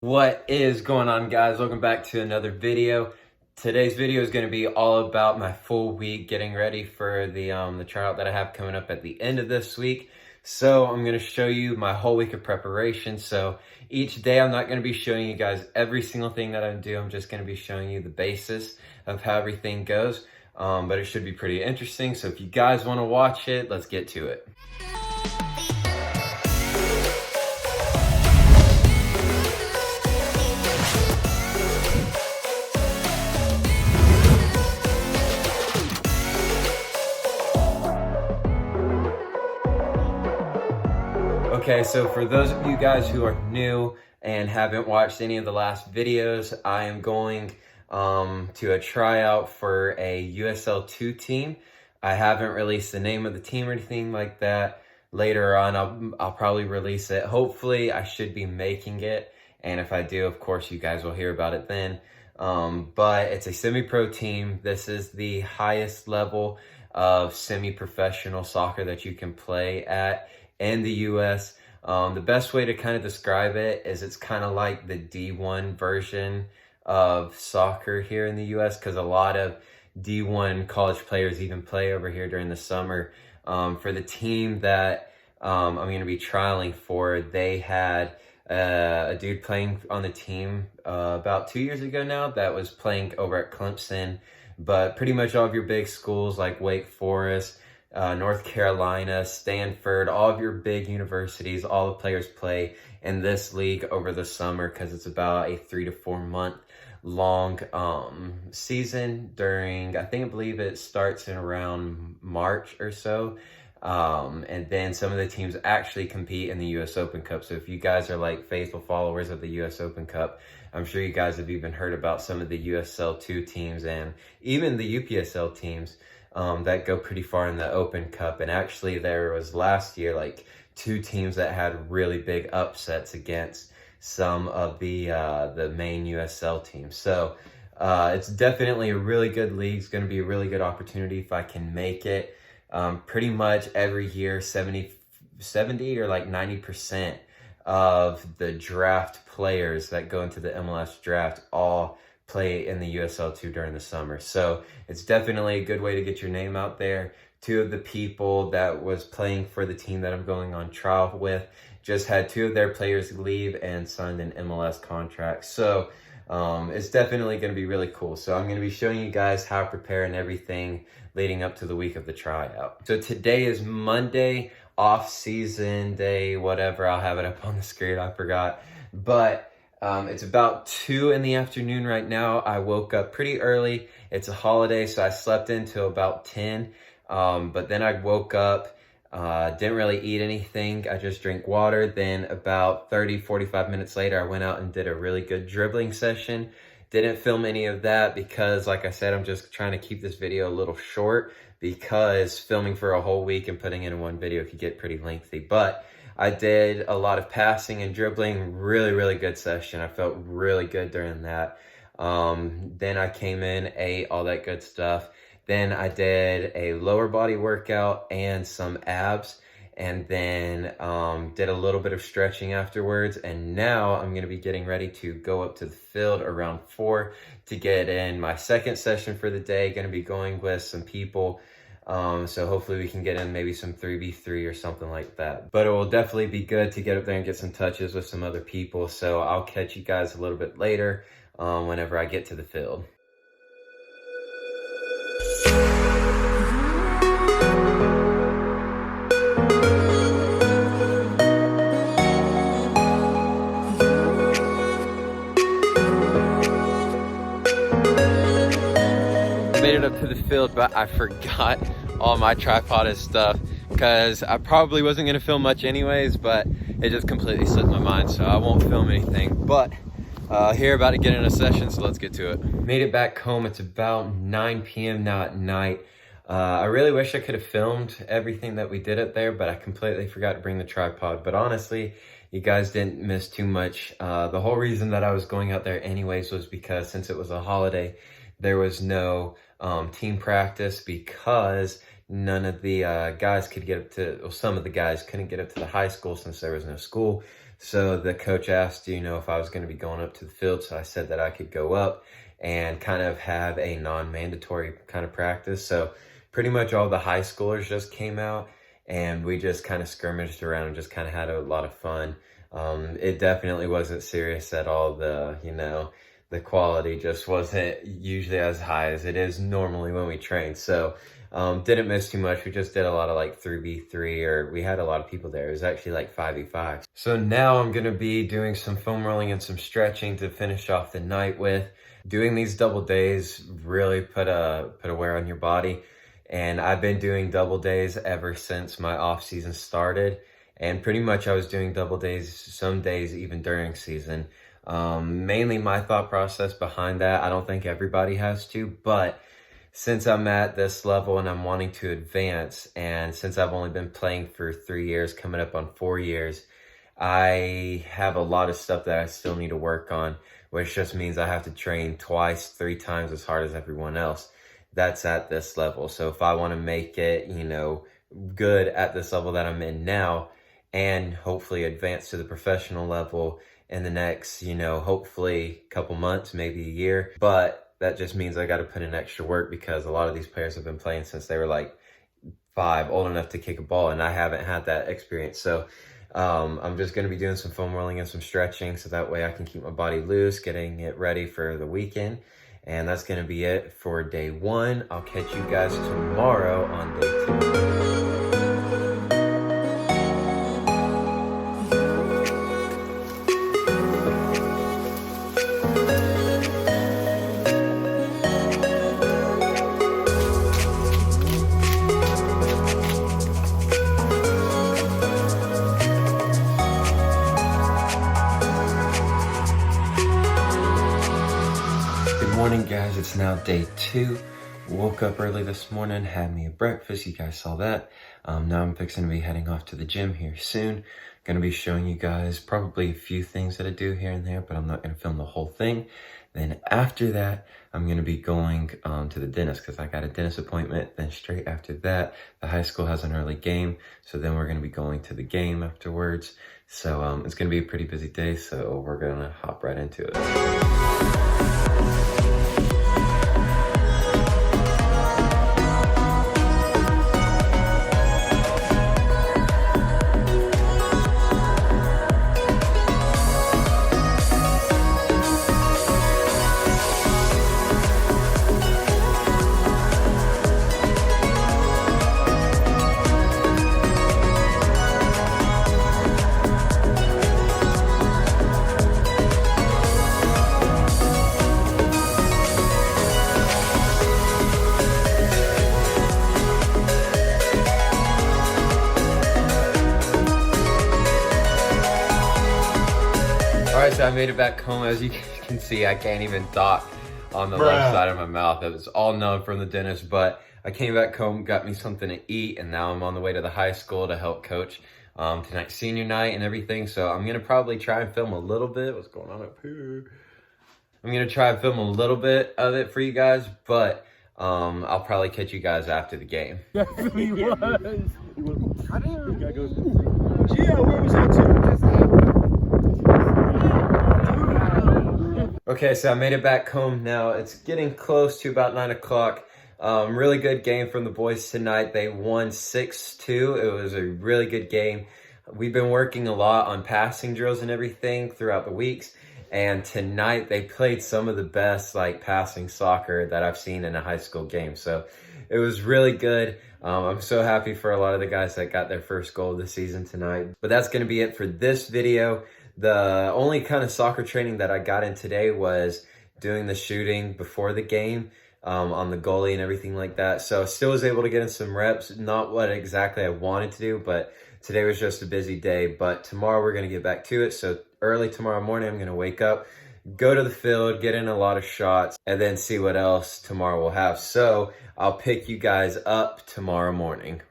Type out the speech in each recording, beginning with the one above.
What is going on, guys? Welcome back to another video. Today's video is going to be all about my full week getting ready for the tryout that I have coming up at the end of this week. So I'm going to show you my whole week of preparation. So each day I'm not going to be showing you guys every single thing that I do. I'm just going to be showing you the basis of how everything goes. But it should be pretty interesting. So if you guys want to watch it, let's get to it. Okay, so for those of you guys who are new and haven't watched any of the last videos, I am going to a tryout for a USL 2 team. I haven't released the name of the team or anything like that. Later on, I'll probably release it. Hopefully, I should be making it. And if I do, of course, you guys will hear about it then. But it's a semi-pro team. This is the highest level of semi-professional soccer that you can play at in the US. The best way to kind of describe it is it's kind of like the D1 version of soccer here in the US, because a lot of D1 college players even play over here during the summer. For the team that I'm going to be trialing for, they had a dude playing on the team about 2 years ago now that was playing over at Clemson, but pretty much all of your big schools like Wake Forest, North Carolina, Stanford, all of your big universities, all the players play in this league over the summer because it's about a 3 to 4 month long season during, I believe it starts in around March or so. And then some of the teams actually compete in the US Open Cup. So if you guys are like faithful followers of the US Open Cup, I'm sure you guys have even heard about some of the USL 2 teams and even the UPSL teams that go pretty far in the Open Cup. And actually there was last year like 2 teams that had really big upsets against some of the main USL teams. So it's definitely a really good league. It's going to be a really good opportunity if I can make it. Pretty much every year 70 or like 90% of the draft players that go into the MLS draft all play in the USL 2 during the summer. So it's definitely a good way to get your name out there. 2 of the people that was playing for the team that I'm going on trial with just had 2 of their players leave and signed an MLS contract. So it's definitely going to be really cool. So I'm going to be showing you guys how to prepare and everything leading up to the week of the tryout. So today is Monday, off-season day, whatever. I'll have it up on the screen. I forgot. But it's about 2 in the afternoon right now. I woke up pretty early. It's a holiday, so I slept until about 10. But then I woke up, didn't really eat anything. I just drank water. Then about 45 minutes later, I went out and did a really good dribbling session. Didn't film any of that because, like I said, I'm just trying to keep this video a little short because filming for a whole week and putting it in one video could get pretty lengthy. But I did a lot of passing and dribbling. Really, really good session. I felt really good during that. Then I came in, ate, all that good stuff. Then I did a lower body workout and some abs, and then did a little bit of stretching afterwards. And now I'm going to be getting ready to go up to the field around 4 to get in my second session for the day. Going to be going with some people. So hopefully we can get in maybe some 3v3 or something like that. But it will definitely be good to get up there and get some touches with some other people. So I'll catch you guys a little bit later whenever I get to the field. Made it up to the field, but I forgot all my tripod and stuff because I probably wasn't going to film much anyways, but it just completely slipped my mind, so I won't film anything. But here, about to get in a session, so let's get to it. Made it back home. It's about 9 p.m. now at night. I really wish I could have filmed everything that we did up there, but I completely forgot to bring the tripod. But honestly, you guys didn't miss too much. The whole reason that I was going out there anyways was because since it was a holiday, there was no team practice because none of the guys could get up to, well, some of the guys couldn't get up to the high school since there was no school. So the coach asked, if I was going to be going up to the field. So I said that I could go up and kind of have a non-mandatory kind of practice. So pretty much all the high schoolers just came out, and we just kind of skirmished around and just kind of had a lot of fun. It definitely wasn't serious at all. The quality just wasn't usually as high as it is normally when we train. So didn't miss too much. We just did a lot of like 3v3, or we had a lot of people there. It was actually like 5v5. So now I'm gonna be doing some foam rolling and some stretching to finish off the night with. Doing these double days really put a wear on your body. And I've been doing double days ever since my off season started. And pretty much I was doing double days some days even during season. Mainly my thought process behind that, I don't think everybody has to, but since I'm at this level and I'm wanting to advance, and since I've only been playing for 3 years, coming up on 4 years, I have a lot of stuff that I still need to work on, which just means I have to train twice, 3 times as hard as everyone else that's at this level. So if I want to make it, good at this level that I'm in now, and hopefully advance to the professional level in the next, hopefully couple months, maybe a year. But that just means I got to put in extra work, because a lot of these players have been playing since they were like 5, old enough to kick a ball, and I haven't had that experience. So I'm just going to be doing some foam rolling and some stretching, so that way I can keep my body loose, getting it ready for the weekend. And that's going to be it for day 1. I'll catch you guys tomorrow on day 2. Morning guys, it's now day 2. Woke up early this morning, had me a breakfast, you guys saw that. Now I'm fixing to be heading off to the gym here soon. Gonna be showing you guys probably a few things that I do here and there, but I'm not gonna film the whole thing. Then after that, I'm gonna be going to the dentist, because I got a dentist appointment. Then straight after that, the high school has an early game, so then we're gonna be going to the game afterwards. So it's gonna be a pretty busy day, so we're gonna hop right into it. Alright, so I made it back home. As you can see, I can't even talk on the left side of my mouth. It was all numb from the dentist, but I came back home, got me something to eat, and now I'm on the way to the high school to help coach tonight's senior night and everything. So I'm going to probably try and film a little bit. What's going on up here? I'm going to try and film a little bit of it for you guys, but I'll probably catch you guys after the game. Yes, he was. I didn't. Yeah, where was that too? Okay, so I made it back home now. It's getting close to about 9 o'clock. Really good game from the boys tonight. They won 6-2. It was a really good game. We've been working a lot on passing drills and everything throughout the weeks. And tonight they played some of the best passing soccer that I've seen in a high school game. So it was really good. I'm so happy for a lot of the guys that got their first goal of the season tonight. But that's going to be it for this video. The only kind of soccer training that I got in today was doing the shooting before the game on the goalie and everything like that. So I still was able to get in some reps. Not what exactly I wanted to do, but today was just a busy day. But tomorrow we're going to get back to it. So early tomorrow morning, I'm going to wake up, go to the field, get in a lot of shots, and then see what else tomorrow we'll have. So I'll pick you guys up tomorrow morning.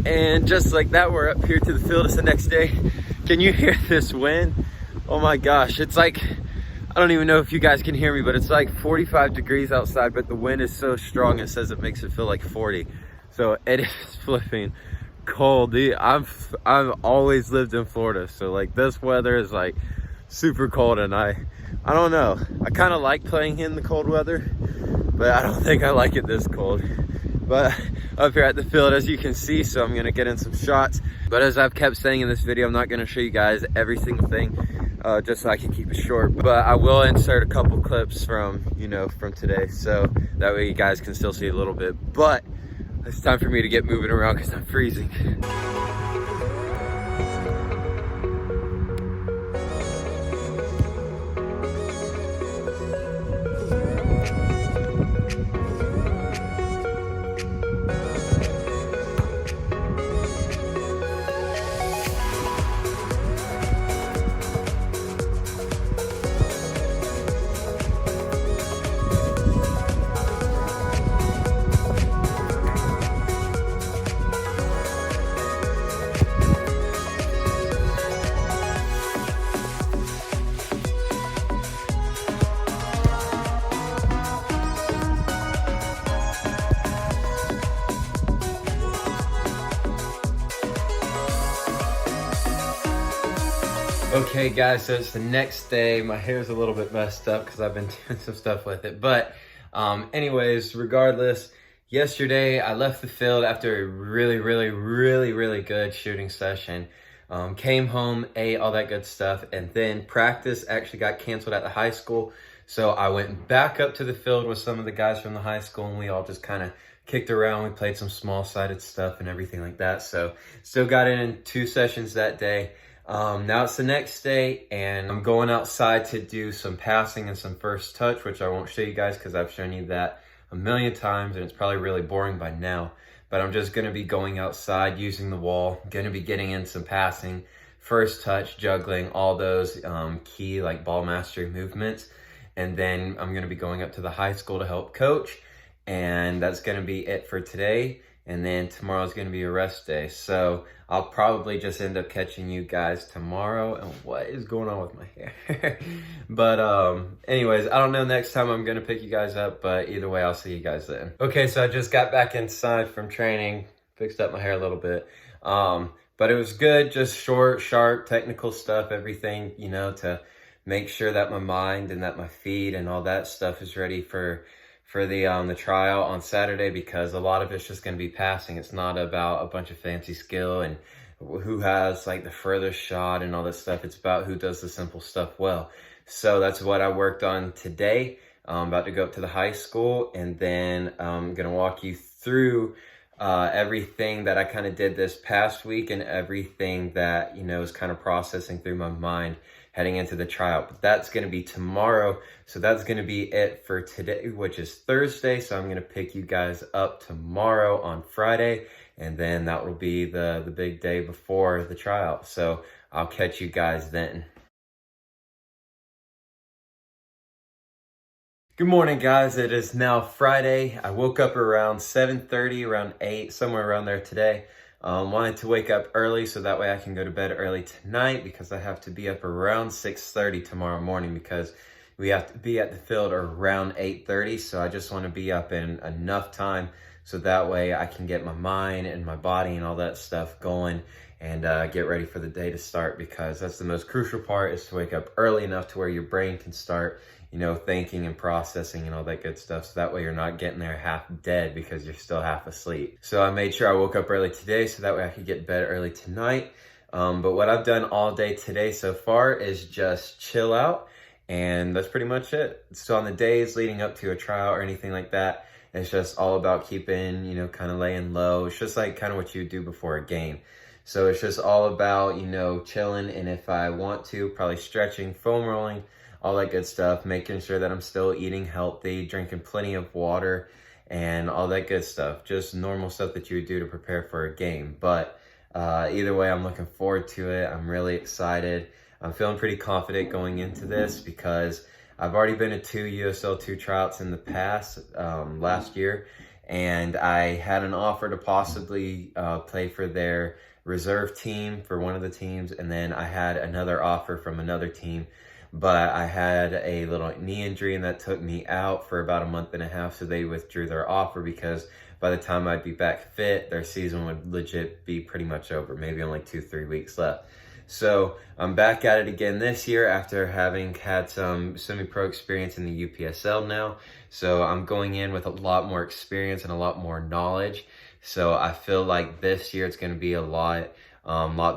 And just like that, we're up here to the field. It's the next day. Can you hear this wind? Oh my gosh, it's like, I don't even know if you guys can hear me, but it's like 45 degrees outside, but the wind is so strong, it says it makes it feel like 40. So it is flipping cold, dude. I've always lived in Florida, so like this weather is like super cold, and I don't know. I kind of like playing in the cold weather, but I don't think I like it this cold. But up here at the field, as you can see, so I'm gonna get in some shots. But as I've kept saying in this video, I'm not gonna show you guys every single thing, just so I can keep it short. But I will insert a couple clips from, you know, from today, so that way you guys can still see a little bit. But it's time for me to get moving around because I'm freezing. Okay guys, so it's the next day. My hair's a little bit messed up because I've been doing some stuff with it. But anyways, regardless, yesterday I left the field after a really good shooting session. Came home, ate, all that good stuff, and then practice actually got canceled at the high school. So I went back up to the field with some of the guys from the high school, and we all just kind of kicked around. We played some small-sided stuff and everything like that. So still got in 2 sessions that day. Now it's the next day, and I'm going outside to do some passing and some first touch, which I won't show you guys because I've shown you that a million times and it's probably really boring by now. But I'm just going to be going outside using the wall, going to be getting in some passing, first touch, juggling, all those key like ball mastery movements. And then I'm going to be going up to the high school to help coach, and that's going to be it for today. And then tomorrow is going to be a rest day. So I'll probably just end up catching you guys tomorrow. And what is going on with my hair? But anyways, I don't know next time I'm going to pick you guys up. But either way, I'll see you guys then. Okay, so I just got back inside from training. Fixed up my hair a little bit. But it was good. Just short, sharp, technical stuff. Everything, you know, to make sure that my mind and that my feet and all that stuff is ready for the tryout on Saturday, because a lot of it's just going to be passing. It's not about a bunch of fancy skill and who has like the furthest shot and all this stuff. It's about who does the simple stuff well. So that's what I worked on today. I'm about to go up to the high school, and then I'm going to walk you through everything that I kind of did this past week and everything that, you know, is kind of processing through my mind heading into the tryout. But that's going to be tomorrow. So that's going to be it for today, which is Thursday. So I'm going to pick you guys up tomorrow on Friday, and then that will be the big day before the tryout. So I'll catch you guys then. Good morning, guys. It is now Friday. I woke up around 7:30, around 8, somewhere around there today. Wanted to wake up early so that way I can go to bed early tonight, because I have to be up around 6:30 tomorrow morning, because we have to be at the field around 8:30. So I just want to be up in enough time so that way I can get my mind and my body and all that stuff going and get ready for the day to start, because that's the most crucial part, is to wake up early enough to where your brain can start, you know, thinking and processing and all that good stuff. So that way you're not getting there half dead because you're still half asleep. So I made sure I woke up early today so that way I could get to bed early tonight. But what I've done all day today so far is just chill out, and that's pretty much it. So on the days leading up to a tryout or anything like that, it's just all about keeping, you know, kind of laying low. It's just like kind of what you would do before a game. So it's just all about, you know, chilling, and if I want to, probably stretching, foam rolling, all that good stuff, making sure that I'm still eating healthy, drinking plenty of water, and all that good stuff. Just normal stuff that you would do to prepare for a game. But either way, I'm looking forward to it. I'm really excited. I'm feeling pretty confident going into this, because I've already been to 2 USL 2 tryouts in the past, last year, and I had an offer to possibly play for their reserve team for one of the teams, and then I had another offer from another team but I had a little knee injury and that took me out for about a month and a half. So they withdrew their offer because by the time I'd be back fit, their season would legit be pretty much over, maybe only 2-3 weeks left. So I'm back at it again this year after having had some semi-pro experience in the UPSL now. So I'm going in with a lot more experience and a lot more knowledge. So I feel like this year it's going to be a lot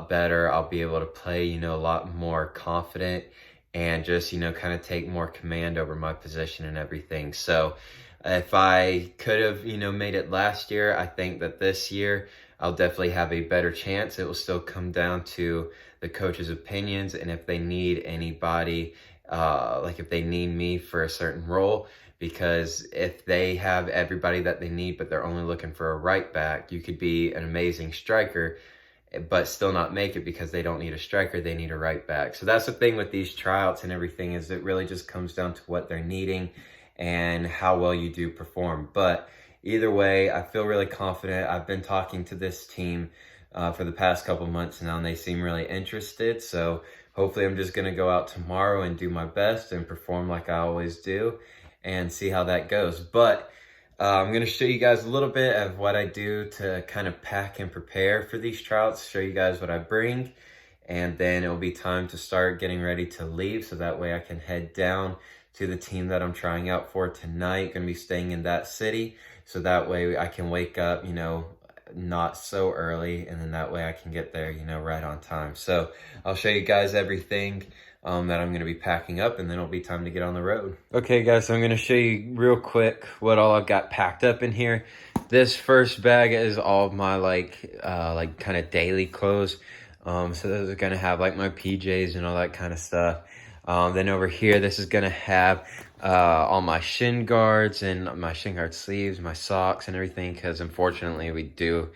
better. I'll be able to play, a lot more confident and just, kind of take more command over my position and everything. So if I could have, made it last year, I think that this year I'll definitely have a better chance. It will still come down to the coach's opinions and if they need anybody, like if they need me for a certain role. Because if they have everybody that they need, but they're only looking for a right back, you could be an amazing striker, but still not make it because they don't need a striker, they need a right back. So that's the thing with these tryouts and everything, is it really just comes down to what they're needing and how well you do perform. But either way, I feel really confident. I've been talking to this team for the past couple months now, and they seem really interested. So hopefully I'm just gonna go out tomorrow and do my best and perform like I always do and see how that goes. But I'm going to show you guys a little bit of what I do to kind of pack and prepare for these tryouts, show you guys what I bring, and then it'll be time to start getting ready to leave, so that way I can head down to the team that I'm trying out for tonight. Going to be staying in that city, so that way I can wake up, not so early, and then that way I can get there, right on time. So I'll show you guys everything that I'm going to be packing up, and then it'll be time to get on the road. Okay guys, so I'm going to show you real quick what all I've got packed up in here. This first bag is all of my like kind of daily clothes. So those are going to have like my PJs and all that kind of stuff. Then over here, this is going to have all my shin guards and my shin guard sleeves, my socks and everything, because unfortunately we do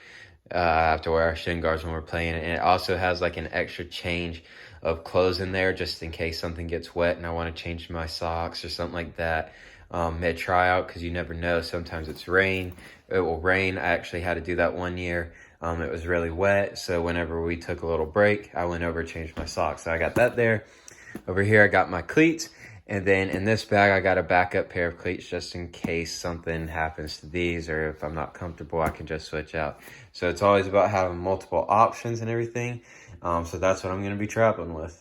have to wear our shin guards when we're playing. And it also has like an extra change of clothes in there just in case something gets wet and I want to change my socks or something like that mid tryout, because you never know, sometimes it will rain. I actually had to do that one year. It was really wet, so whenever we took a little break, I went over and changed my socks. So I got that there. Over here I got my cleats, and then in this bag I got a backup pair of cleats just in case something happens to these, or if I'm not comfortable I can just switch out. So it's always about having multiple options and everything. So that's what I'm going to be traveling with.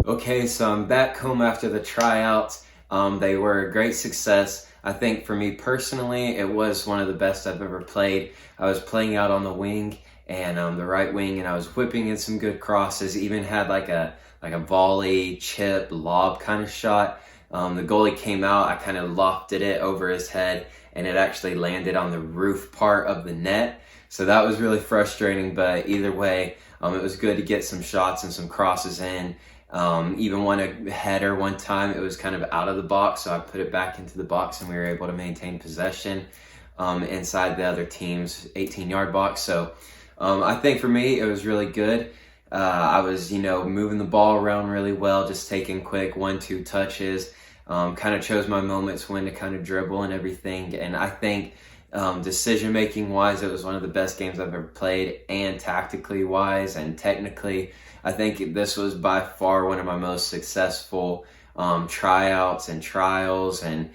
Okay, so I'm back home after the tryouts. They were a great success. I think for me personally, it was one of the best I've ever played. I was playing out on the wing and the right wing, and I was whipping in some good crosses. Even had like a volley, chip, lob kind of shot. The goalie came out, I kind of lofted it over his head, and it actually landed on the roof part of the net. So that was really frustrating, but either way, it was good to get some shots and some crosses in. Even won a header one time. It was kind of out of the box, so I put it back into the box and we were able to maintain possession inside the other team's 18-yard box. So I think for me, it was really good. I was, moving the ball around really well, just taking quick 1-2 touches, kind of chose my moments when to kind of dribble and everything. And I think decision-making wise, it was one of the best games I've ever played, and tactically wise and technically, I think this was by far one of my most successful tryouts and trials and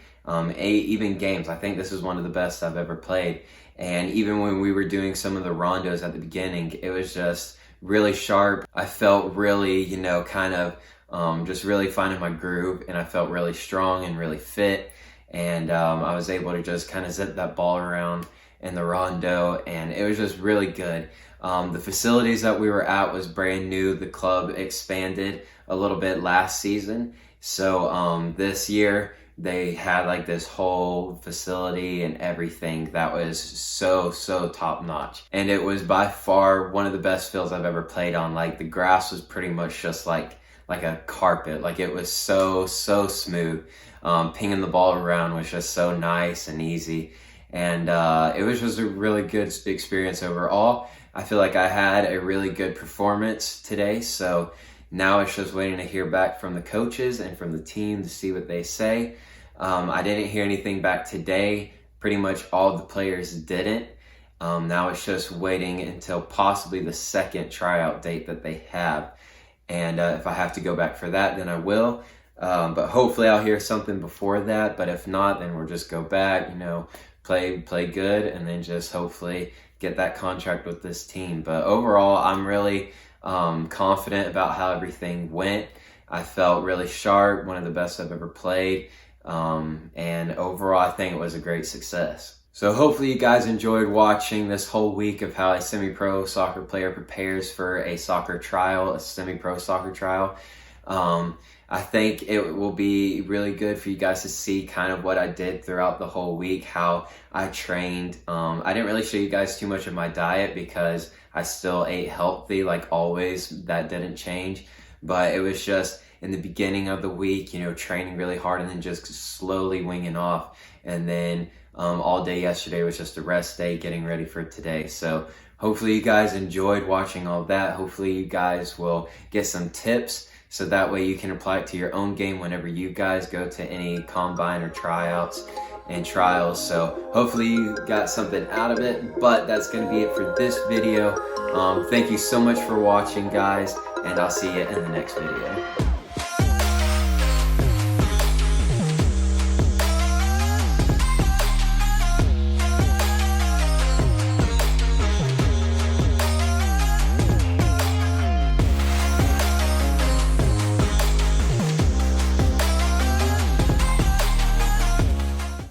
even games. I think this is one of the best I've ever played. And even when we were doing some of the rondos at the beginning, it was just really sharp. I felt really, kind of just really finding my groove, and I felt really strong and really fit. And I was able to just kind of zip that ball around in the rondo, and it was just really good. The facilities that we were at was brand new. The club expanded a little bit last season. So this year they had like this whole facility and everything that was so top notch. And it was by far one of the best fields I've ever played on. Like the grass was pretty much just like a carpet. Like it was so smooth. Pinging the ball around was just so nice and easy. And it was just a really good experience overall. I feel like I had a really good performance today. So Now it's just waiting to hear back from the coaches and from the team to see what they say. I didn't hear anything back today. Pretty much all the players didn't. Now it's just waiting until possibly the second tryout date that they have. And if I have to go back for that, then I will. But hopefully I'll hear something before that. But if not, then we'll just go back, play good, and then just hopefully get that contract with this team. But overall, I'm really confident about how everything went. I felt really sharp, one of the best I've ever played. And overall, I think it was a great success. So hopefully you guys enjoyed watching this whole week of how a semi-pro soccer player prepares for a soccer trial, a semi-pro soccer trial. I think it will be really good for you guys to see kind of what I did throughout the whole week, how I trained. I didn't really show you guys too much of my diet because I still ate healthy like always. That didn't change, but it was just in the beginning of the week, training really hard and then just slowly winging off. And then all day yesterday was just a rest day, getting ready for today. So hopefully you guys enjoyed watching all that. Hopefully you guys will get some tips so that way you can apply it to your own game whenever you guys go to any combine or tryouts and trials. So hopefully you got something out of it, but that's going to be it for this video. Thank you so much for watching, guys, and I'll see you in the next video.